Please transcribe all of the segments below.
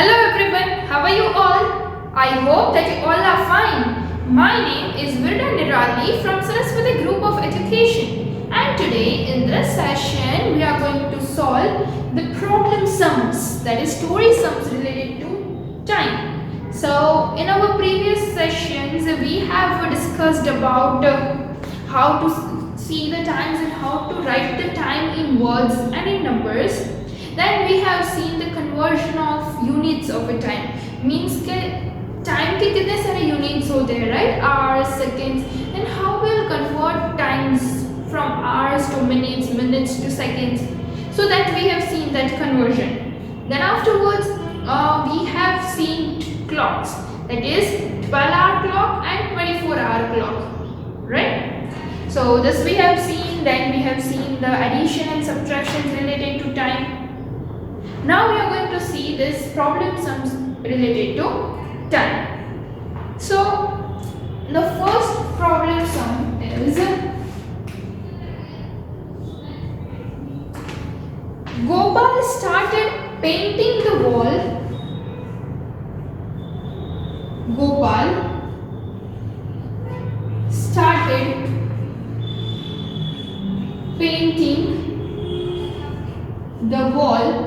Hello everyone, how are you all? I hope that you all are fine. My name is Virda Nirali from Saraswati Group of Education, and today in this session we are going to solve the problem sums, that is story sums related to time. So in our previous sessions we have discussed about how to see the times and how to write the time in words and in numbers. Then we have seen the conversion of units of a time, means के time के कितने सारे units होते हैं, right? Hours, seconds, and how we'll convert times from hours to minutes, minutes to seconds. So that we have seen that conversion. Then afterwards we have seen clocks, that is 12-hour clock and 24-hour clock, right? So this we have seen. Then we have seen the addition and subtraction related to time. Now we are going to see this problem sums related to time. So the first problem sum is Gopal started painting the wall. Gopal started painting the wall.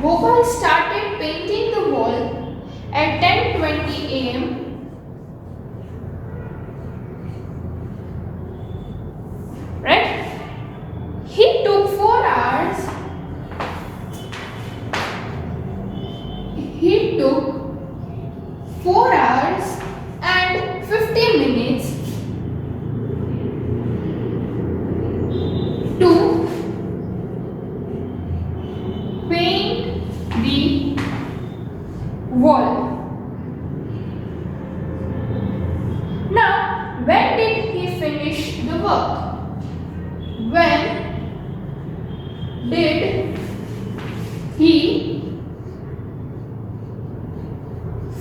Gopal started painting the wall at 10:20 a.m. Right? He took 4 hours. He took 4 hours and 50 minutes to paint the wall. Now, when did he finish the work? When did he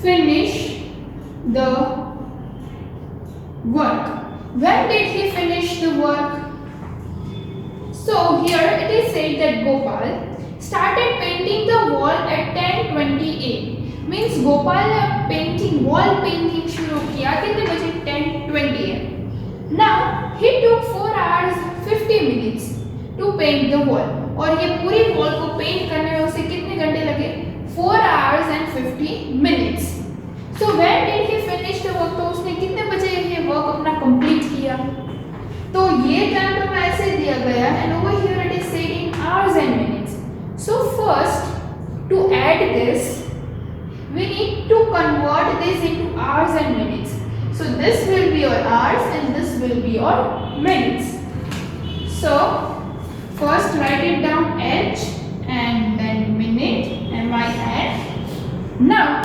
finish the work? When did he finish the work? So here it is said that Gopal started painting the wall at 10:20 a.m. Means Gopal ने wall painting शुरू किया कितने बजे? 10:20 a.m. Now he took 4 hours 50 minutes to paint the wall. और ये पूरी wall को paint करने में उसे कितने घंटे लगे? 4 hours and 50 minutes. So when did he finish the work? तो उसने कितने बजे ये work अपना complete किया? तो ये टाइम तो ऐसे दिया गया and over here it is said in hours and minutes. So first, to add this, we need to convert this into hours and minutes. So this will be your hours and this will be your minutes. So first write it down H and then minute, MIN. Now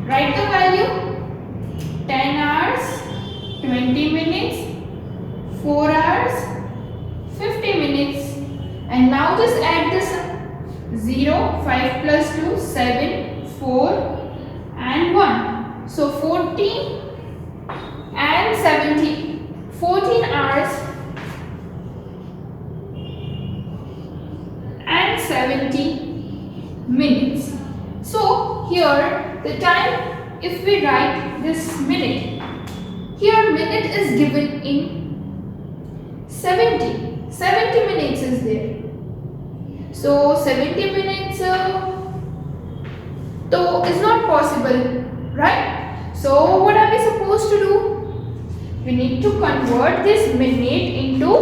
write the value 10 hours, 20 minutes, 4 hours, 50 minutes. And now just add this up. 0, 5 plus 2, 7, 4 and 1. So 14 and 17. 14 hours and 70 minutes. So here the time, if we write this minute, here minute is given in 70. 70 minutes is there. So 70 minutes so is not possible, right? So what are we supposed to do? We need to convert this minute into,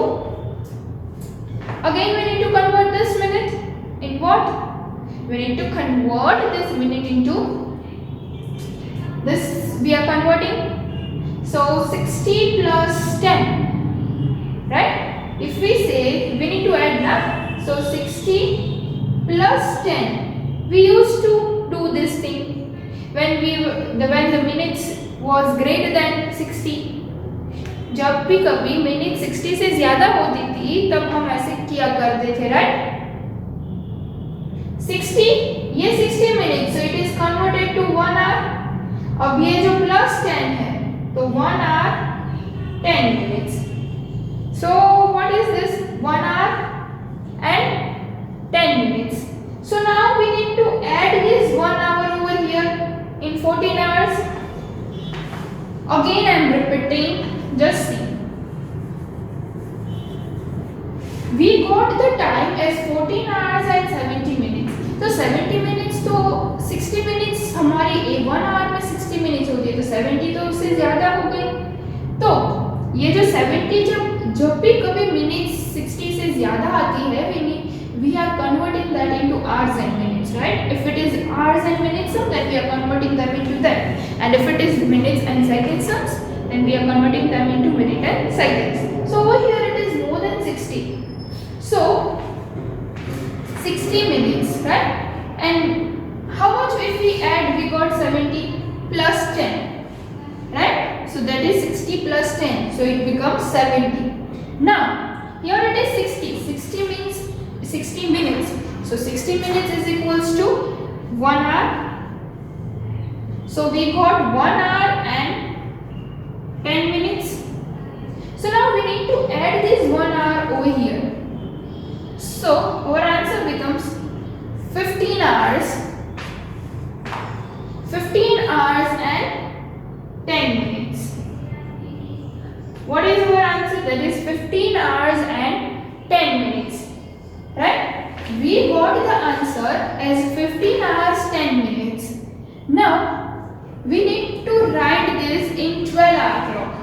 again we need to convert this minute in what? We need to convert this minute into this, we are converting. So 60 plus 10, right? If we say we need to add now, so 60 plus 10. We used to do this thing when the minutes was greater than 60. जब भी कभी minute 60 से ज़्यादा होती थी तब हम ऐसे किया करते थे, right? 60, ये 60 minute, so it is converted to 1 hour. अब ये जो plus 10 है, तो 1 hour 10 minutes. So what is this? 1 hour and 10 minutes. So now we need 14 hours. Again I am repeating, just see. We got the time as 14 hours and 70 minutes. तो 70 minutes तो 60 minutes हमारी 1 hour में 60 minutes होती है, तो 70 तो उससे ज़्यादा हो गई। तो ये जो 70 जब भी कभी minutes 60 से ज़्यादा आती है, we are converting that into hours and minutes, right? If it is hours and minutes sums, then we are converting them into that. And if it is minutes and seconds sums, then we are converting them into minute and seconds. So over here it is more than 60. So 60 minutes, right? And how much if we add? We got 70 plus 10, right? So that is 60 plus 10. So it becomes 70. Now here it is 60. 60 means 60 minutes. So 60 minutes is equals to 1 hour. So we got 1 hour and 10 minutes. So now we need to add this 1 hour over here. So our answer becomes 15 hours. 15 hours and 10 minutes. What is our answer? That is 15 hours and 10 minutes. Right? We got the answer as 15 hours 10 minutes. Now we need to write this in 12-hour clock.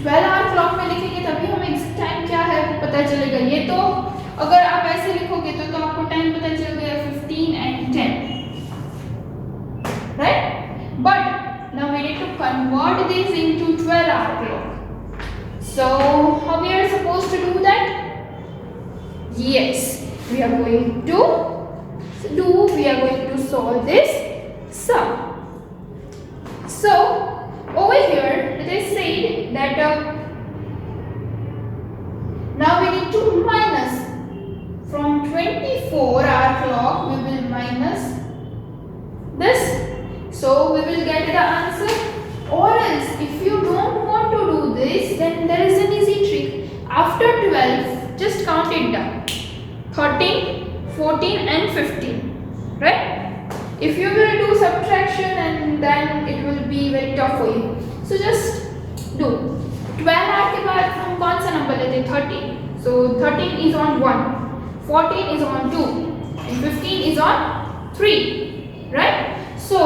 12-hour clock में लिखेंगे तभी हमें exact time क्या है वो पता चलेगा। ये तो अगर आप ऐसे लिखोगे तो आपको टाइम पता चल गया 15 and 10, right? But now we need to convert this into 12-hour clock. So how we are supposed to do that? Yes, we are going to solve this sum. So over here it is said that now we need to minus from 24-hour clock, we will minus this. So we will get the answer. Or else if you don't want to do this, then there is an easy trick. After 12, just count it down. 13, 14 and 15, right? If you will do subtraction, and then it will be very tough for you. So just do 12 के बाद हम कौन सा number लेते हैं? 13. So 13 is on 1, 14 is on 2 and 15 is on 3, right? So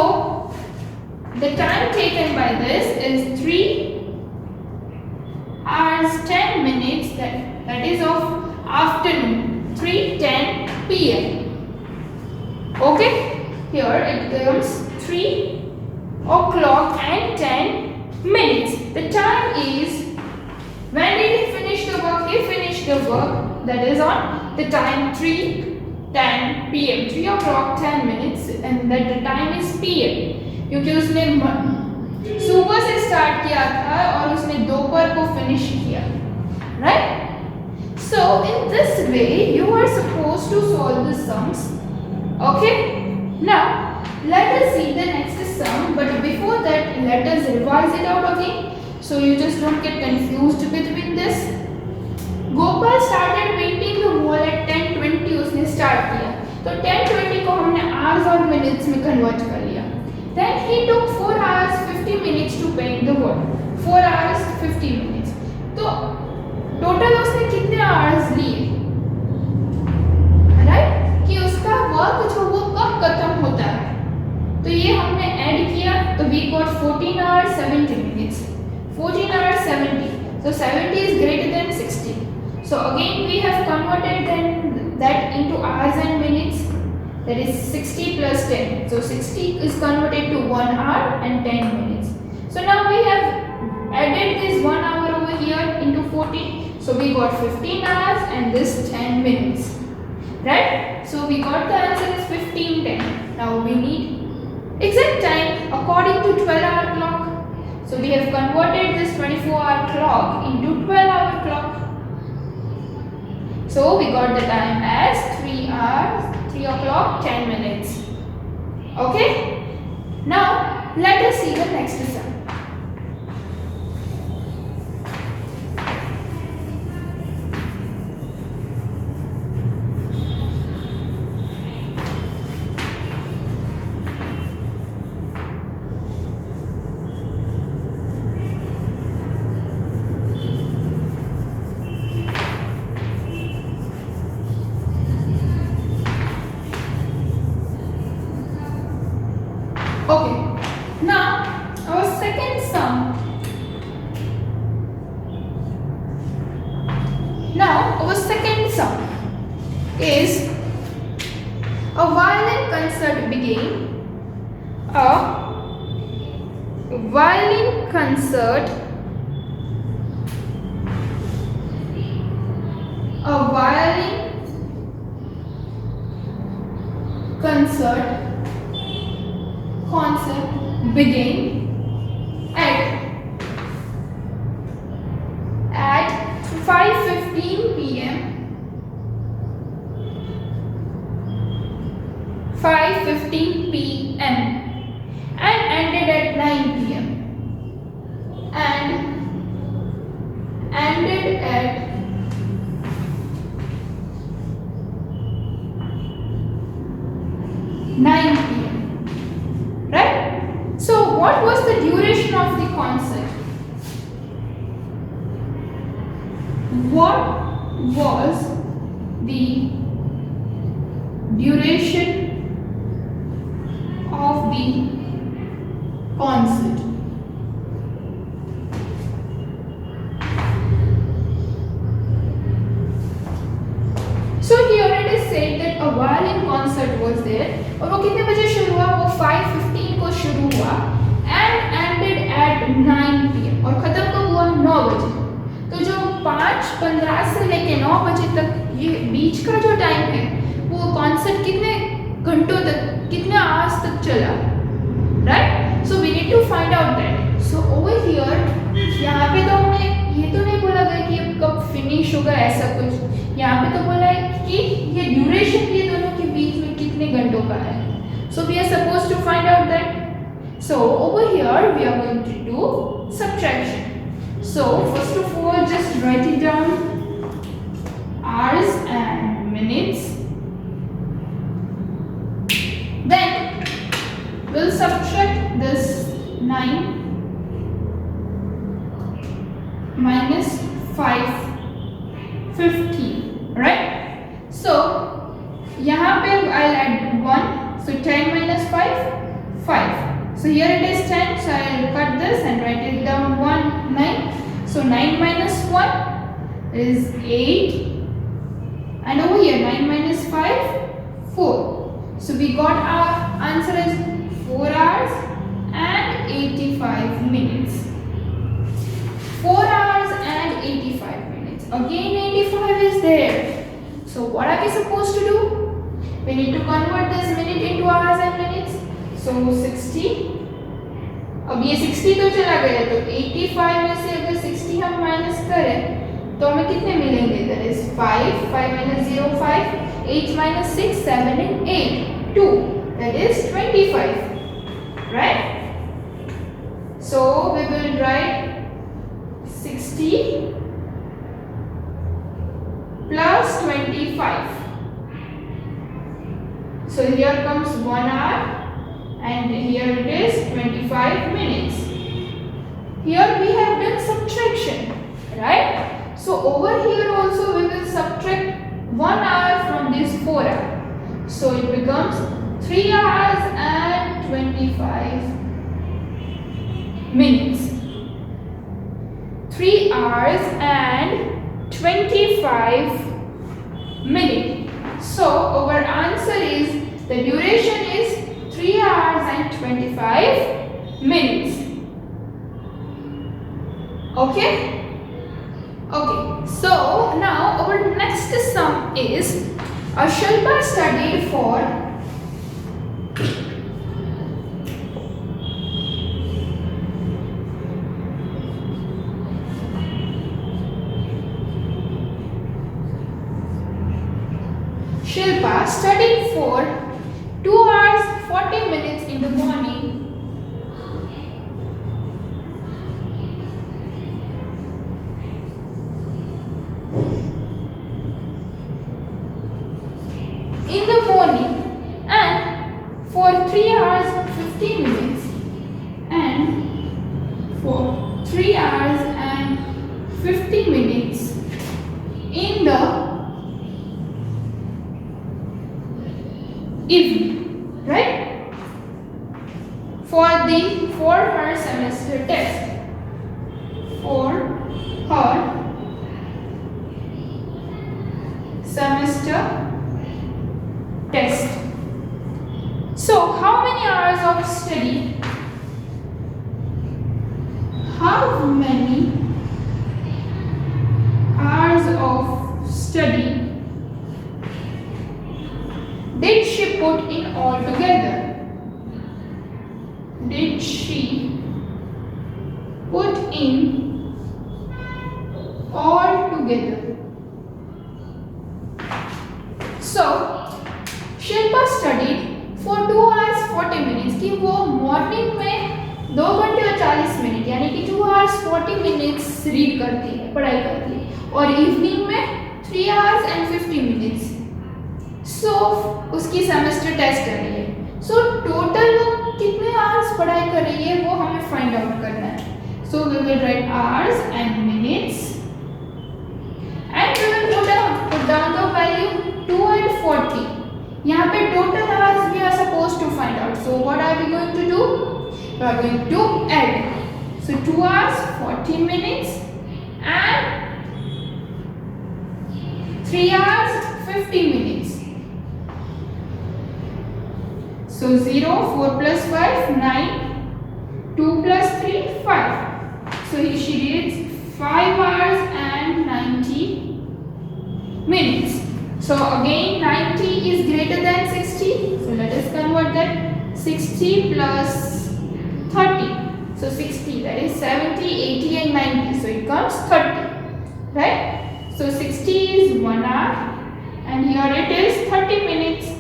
the time taken by this is 3 hours 10 minutes, that is of afternoon, 3:10 p.m. Okay, here it comes 3 o'clock and 10 minutes. The time is, when did he finish the work? He finished the work, that is on the time 3:10 p.m. 3 o'clock 10 minutes, and that the time is p.m. क्योंकि उसने सुबह से start किया था और उसने दोपहर को फिनिश किया, right? So in this way you are supposed to solve the sums. Okay, now let us see the next sum, but before that let us revise it out again so you just don't get confused between this. Gopal started painting the wall at 10:20, उसने start किया, तो 10:20 को हमने hours और minutes में convert कर लिया. Then he took 4 hours 50 minutes to paint the wall. 4 hours 50 minutes. तो टोटल उसने कितने hours लिए, राइट? कि उसका वर्क जो वो कब खत्म होता है, तो ये हमने ऐड किया, तो we got 14 hours 70 minutes. 14 hours 70. So 70 is greater than 60. So again we have converted then that into hours and minutes. That is 60 plus 10. So 60 is converted to 1 hour and 10 minutes. So now we have added this 1 hour over here into 14. So we got 15 hours and this 10 minutes. Right? So we got the answer is 15:10. Now we need exact time according to 12-hour clock. So we have converted this 24-hour clock into 12-hour clock. So we got the time as 3 hours, 3 o'clock 10 minutes. Okay? Now let us see the next sum. second sum. Now our second sum is a violin concert began. A violin concert. A violin concert began at 5:15 p.m. 5:15 p.m. and ended at 9 p.m. and ended at 9 p.m. Right? So what was the duration of the concert? What was the duration of the concert? So here it is said that a violin concert was there और वो कितने बजे शुरू हुआ? वो 5:15 को शुरू हुआ and ended at 9 p.m. और खत्म कब हुआ? 9 बजे। तो जो 5:15 से लेके 9 बजे तक ये बीच का जो टाइम है वो कॉन्सर्ट कितने घंटों तक, कितने आवर्स तक चला, right? So we need to find out that. So over here यहाँ पे तो हमने ये तो नहीं बोला गया कि कब फिनिश होगा ऐसा कुछ, यहाँ पे तो बोला है कि ये ड्यूरेशन ये दोनों के बीच में कितने घंटों का है। So we are suppose to find out that. So over here we are going to do subtraction. So first of all just write it down hours and minutes. Then we'll subtract this 9 minus 5:15, right? So यहाँ पे I'll add 1. So 10 minus 5, 5. So here it is 10. So I'll cut this and write it down 9. So 9 minus 1 is 8. And over here 9 minus 5, 4. So we got our answer as 4 hours and 85 minutes. 4 hours and 85 minutes. Again 85 is there. So what are we supposed to do? We need to convert this minute into hours and minutes. So 60. अब ये 60 तो चला गया, तो 85 में से अगर 60 हम माइनस करें तो हमें कितने मिलेंगे? That is 5, 5 minus 0, 5, 8 minus 6, 7 and 8, 2. That is 25, right? So we will write 60 plus 25. So here comes 1 hour and here it is 25 minutes. Here we have done subtraction, right? So over here also we will subtract 1 hour from this 4 hour. So it becomes 3 hours and 25 minutes. 3 hours and 25 minutes. So our answer is, the duration is 3 hours and 25 minutes. Okay? Okay, so now our next sum is Shilpa studied for Shilpa studied for 2 hours 40 minutes in the morning. And for 3 hours 15 minutes and for 3 hours and 50 minutes in the evening, right? For the for her semester test. For her semester test. So, how many hours of study? How many hours of study did she put in altogether? Did she put in altogether? So, Shilpa studied for 2 hours 40 minutes कि वो morning में 2 घंटे और 40 minute यानी कि 2 hours 40 minutes read करती है, पढ़ाई करती है, और इवनिंग में 3 hours and 50 minutes. सो उसकी सेमेस्टर टेस्ट कर रही है. सो टोटल वो कितने आवर्स पढ़ाई कर रही है वो हमें फाइंड आउट करना है. So we will write hours and minutes and we will put down the value 2 and 40. यहाँ पे total hours we are suppose to find out. So what are we going to do? We are going to add. So 2 hours 40 minutes and 3 hours 50 minutes. So 0, 4 plus 5, 9, 2 plus 3, 5. So she reads 5 hours and 90 minutes. So again 90 is greater than 60. So let us convert that. 60 plus 30. So 60, that is 70, 80 and 90. So it comes 30. Right? So 60 is 1 hour and here it is 30 minutes.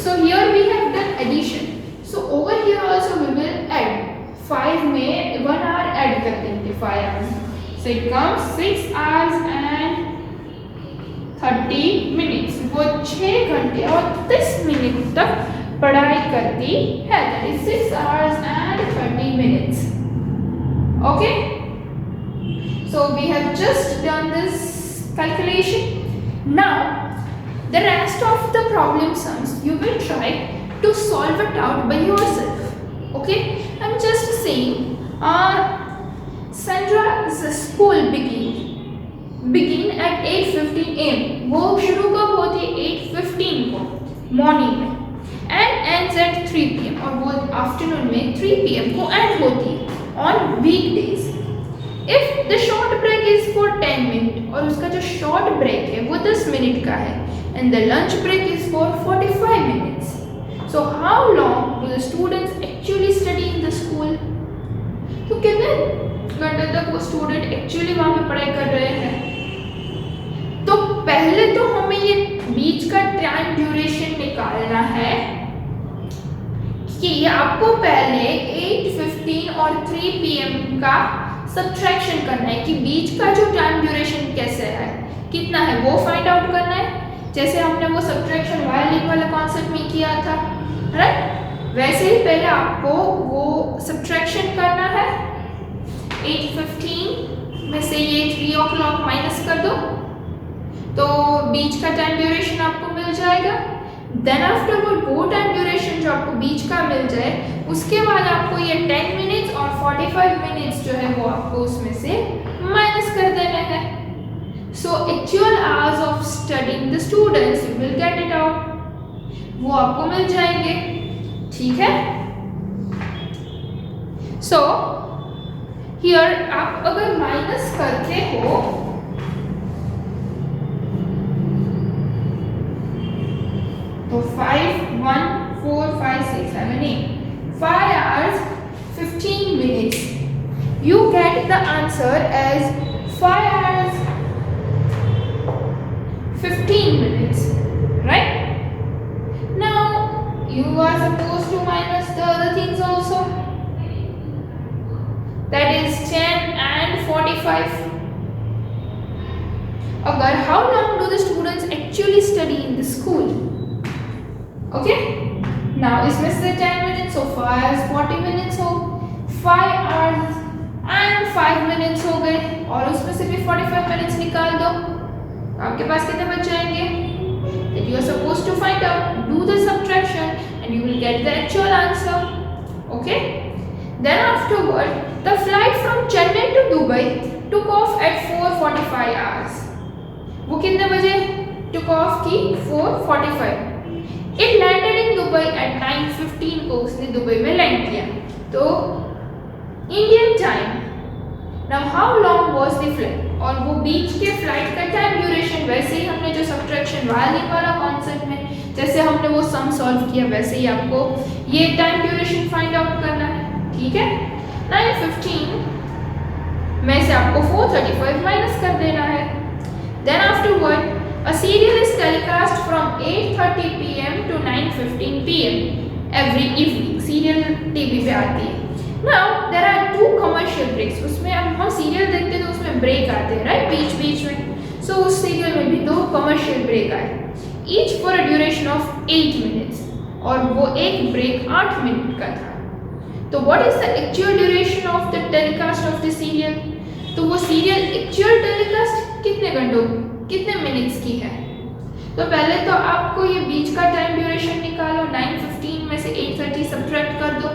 So here we have done addition. So over here also we will add. 5 में 1 hour add कर देंगे 5 hours. So it comes 6 hours and 30 minutes. वो 6 घंटे और 30 minute तक पढ़ाई करती है. That is 6 hours and 30 minutes. Okay? So we have just done this calculation. Now the rest of the problem sums you will try to solve it out by yourself. Okay, I'm just saying Sandra's school begin at 8:15 am. वो शुरू कब होती है? 8:15 को morning में and ends at 3 pm और वो afternoon में 3 pm को end होती है on weekdays. If the short break is for 10 minutes और उसका जो short break है वो 10 मिनट का है and the lunch break is for 45 minutes. So how long do the students actually study in the school? तो कितने घंटे तक वो स्टूडेंट एक्चुअली वहाँ पे पढ़ाई कर रहे हैं? तो पहले तो हमें ये बीच का टाइम ड्यूरेशन निकालना है कि आपको पहले 8:15 और 3 pm का सब्ट्रैक्शन करना है कि बीच का जो टाइम ड्यूरेशन कैसे है, कितना है वो फाइंड आउट करना है. जैसे हमने वो सब्ट्रैक्शन वायलिन वाला कॉन्सेप्ट में किया था, राइट? वैसे ही पहले आपको वो सब्ट्रैक्शन करना है. 8:15 में से ये 3 o'clock माइनस कर दो तो बीच का टाइम ड्यूरेशन आपको मिल जाएगा. देन आफ्टरवर्ड वो टाइम ड्यूरेशन जो आपको बीच का मिल जाए उसके बाद आपको ये 10 मिनट्स और 45 मिनट्स जो है वो आपको उसमें से माइनस कर देना है. So actual hours of studying the students you will get it out. वो आपको मिल जाएंगे. ठीक है? So here आप अगर माइनस करते हो तो 5, 1, 4, 5, 6, 7, 8 5 hours 15 minutes. You get the answer as 5 hours 15 minutes, right? Now you are supposed to minus the other things also. That is 10 and 45. Agar how long do the students actually study in the school? Okay? Now इसमें से 10 minutes so 5 hours 40 minutes हो, 5 hours and 5 minutes हो गए और उसमें से भी 45 minutes निकाल दो. आपके पास कितने बच जाएंगे? That you are supposed to find out. Do the subtraction and you will get the actual answer. Okay? Then afterward, the flight from Chennai to Dubai took off at 4:45 hours. वो कितने बजे took off की? 4:45. It landed in Dubai at 9:15 को उसने Dubai में land किया. तो Indian time. Now how long was the flight? और वो बीच के फ्लाइट का टाइम ड्यूरेशन वैसे ही हमने जो सब्ट्रैक्शन वायलिंग वाला कॉन्सेप्ट में जैसे हमने वो सम सॉल्व किया वैसे ही आपको ये टाइम ड्यूरेशन फाइंड आउट करना है. ठीक है. 9:15 में से आपको 4:35 माइनस कर देना है. Then afterward, a serial is telecast from 8:30 p.m. to 9:15 p.m. every evening. Serial TV पे आती है. Now there are 2 commercial breaks. उसमें अब हम सीरियल देखते हैं तो उसमें ब्रेक आते हैं, राइट, बीच बीच में. सो उस सीरियल में भी 2 कमर्शियल ब्रेक आए, each for a duration of 8 minutes, और वो एक ब्रेक 8 मिनट का था. तो what is the actual duration of the telecast of the serial? तो वो सीरियल एक्चुअल टेलीकास्ट कितने घंटों, कितने मिनट्स की है? तो पहले तो आपको ये बीच का टाइम ड्यूरेशन निकालो. 9:15 में से 8:30 सब्ट्रैक्ट कर दो.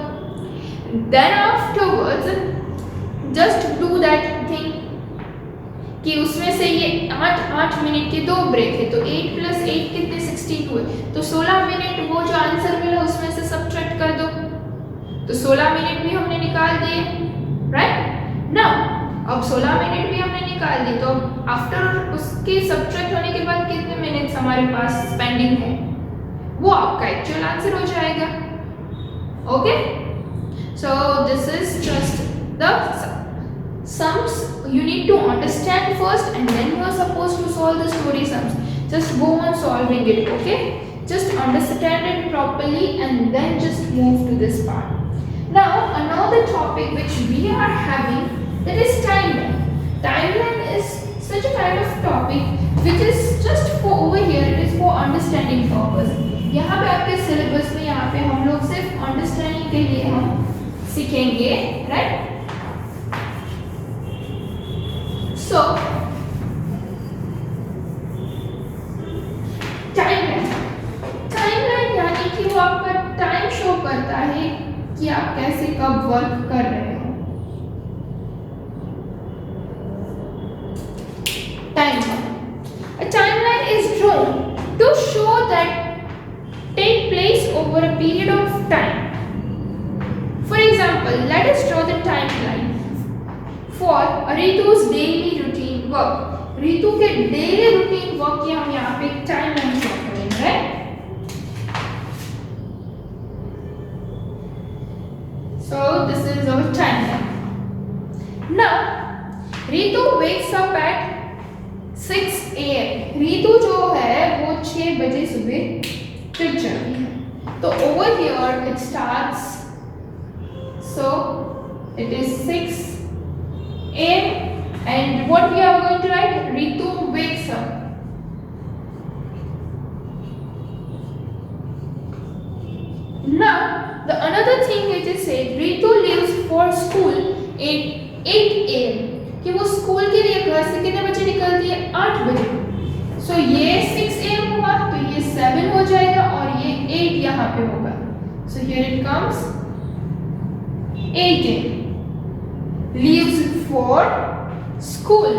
Then afterwards, just do that thing कि उसमें से ये 8 मिनट के 2 ब्रेक है, तो 8 + 8 कितने 16 हुए, तो 16 मिनट वो जो आंसर मिला उसमें से सब्ट्रैक्ट कर दो. तो 16 मिनट भी हमने निकाल दिए, राइट. नाउ अब 16 मिनट भी हमने निकाल दिए, तो आफ्टर उसके सब्ट्रैक्ट होने के बाद कितने मिनट्स हमारे पास स्पेंडिंग है, वो आपका एक्चुअल आंसर हो जाएगा. Okay. So this is just the sums you need to understand first, and then you are supposed to solve the story sums. Just go on solving it, okay? Just understand it properly and then just move to this part. Now another topic which we are having, that is timeline. Timeline is such a kind of topic which is just for over here, it is for understanding purpose. यहाँ पे आपके syllabus में यहाँ पे हम लोग सिर्फ understanding के लिए हम सीखेंगे, राइट. सो टाइमलाइन यानी कि वो आपका टाइम शो करता है कि आप कैसे कब वर्क कर रहे हो. A timeline is drawn to show that take place over a period of time. For example, let us draw the timeline for Ritu's daily routine work. Ritu के daily routine work की हम यहाँ पे timeline draw करेंगे, right? So this is our timeline. Now, Ritu wakes up at 6 a.m. Ritu जो है वो 6 बजे सुबह उठ जाती है. तो over here it starts. So it is 6 a.m. and what we are going to write? Ritu wakes up. Now the another thing which is said, Ritu leaves for school at 8 a.m. कि वो school के लिए घर से कितने बजे निकलती है? 8 बजे. So ये 6 a.m. होगा, तो ये 7 हो जाएगा और ये 8 यहाँ पे होगा. So here it comes 8 a.m. leaves for school.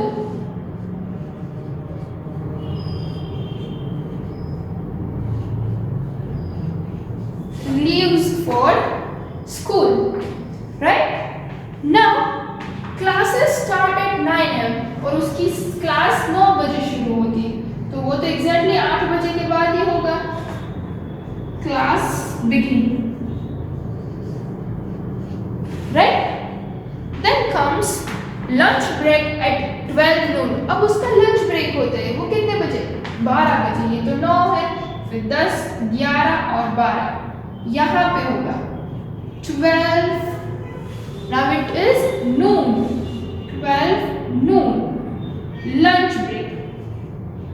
Leaves for school, right? Now classes start at 9 a.m. और उसकी क्लास 9 बजे शुरू होती है, तो वो तो एग्जैक्टली 8 बजे के बाद ही होगा. Class begin. Right? Then comes lunch break at 12 noon. अब उसका lunch break होता है, वो कितने बजे? 12 बजे. ये तो 9 है, फिर 10, 11 और 12 यहाँ पे होगा 12. Now it is noon. 12 noon. Lunch break.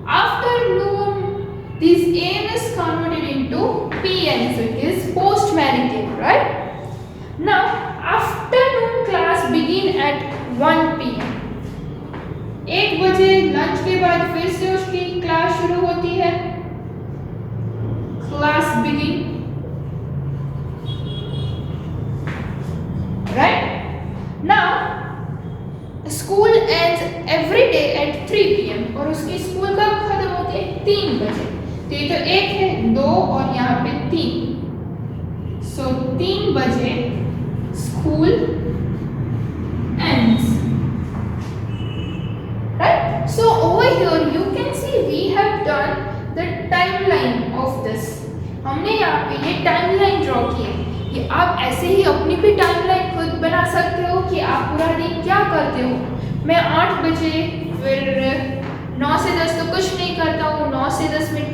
After noon, this AM is converted into PM, so it is post-meridian, right? Now afternoon class begin at 1 p.m. 1 बजे लंच के बाद फिर से उसकी क्लास शुरू होती है. Class begin, right? 3 PM और उसकी स्कूल कब खत्म होती है? 3 बजे। तो ये तो 1 है, 2 और यहाँ पे 3। सो 3 बजे school ends, right? So over here you can see we have done the timeline of this. हमने यहाँ पे ये टाइमलाइन ड्रॉ की है। ये आप ऐसे ही अपनी भी टाइमलाइन खुद बना सकते हो कि आप पूरा दिन क्या करते हो। मैं 8 बजे, फिर 9 से 10 तो कुछ नहीं करता हूँ, 9 से 10 में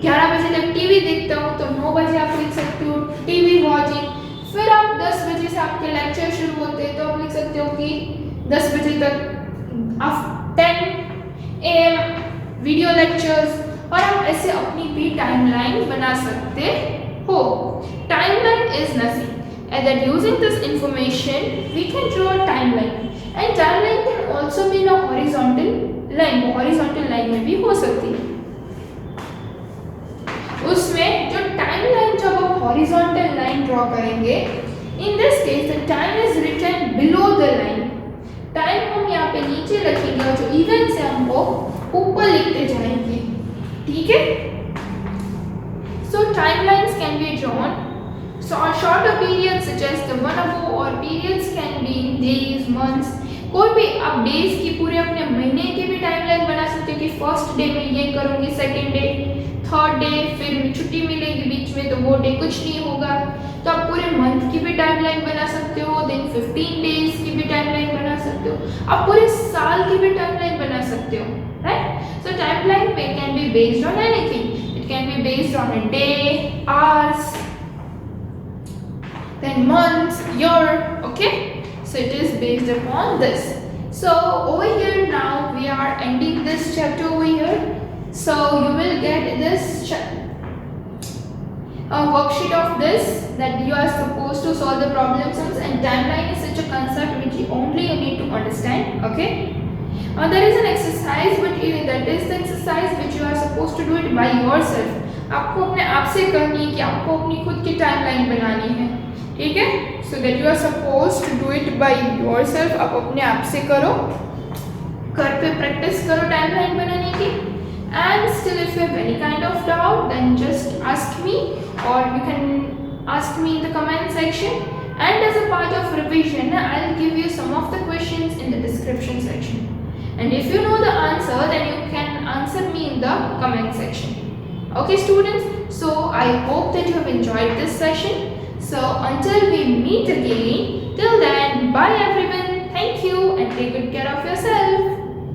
11 बजे तक टीवी देखता हूँ, तो 9 बजे आप लिख सकते हो टीवी वॉचिंग। फिर आप 10 बजे से आपके लेक्चर शुरू होते हैं, तो आप लिख सकते हो कि 10 बजे तक आप 10 AM वीडियो लेक्चर्स, और आप ऐसे अपनी भी टाइमलाइन बना सकते हो। Timeline is nothing, and that using this information we can draw a timeline, and timeline can also be in a horizontal line. Horizontal line में भी हो सकती है। उसमें जो टाइमलाइन जब आप horizontal line draw करेंगे, in this case the time is written below the line. Time हम यहाँ पे नीचे रखेंगे और जो इवेंट्स है हम वो ऊपर लिखते जाएंगे, ठीक है? So timelines can be drawn. So shorter periods such as the one above, or periods can be in days, months. कोई भी आप डेज की पूरे अपने महीने की भी टाइमलाइन बना सकते हो कि फर्स्ट डे में ये करूँगी, सेकंड डे, थर्ड डे, फिर छुट्टी मिलेगी बीच में तो वो डे कुछ नहीं होगा। तो आप पूरे मंथ की भी टाइमलाइन बना सकते हो, देन 15 डेज की भी टाइमलाइन बना सकते हो, आप पूरे साल की भी टाइमलाइन बना सकते हो, right? So timeline can be based on anything. It can be based on a day, hours, then month, year, okay? So it is based upon this. So over here now we are ending this chapter over here. So you will get this worksheet of this, that you are supposed to solve the problem sums, and timeline is such a concept which you only need to understand, okay? There is an exercise, but that is the exercise which you are supposed to do it by yourself. आपको अपने आप से करनी है कि आपको अपनी खुद की टाइमलाइन बनानी है, ठीक है? So that you are supposed to do it by yourself. आप अपने आप से करो, घर पे प्रैक्टिस करो टाइमलाइन बनाने की. And still if you have any kind of doubt, then just ask me, or you can ask me in the comment section. And as a part of revision, I'll give you some of the questions in the description section. And if you know the answer, then you can answer me in the comment section. Okay students, so I hope that you have enjoyed this session. So until we meet again, till then, bye everyone. Thank you and take good care of yourself.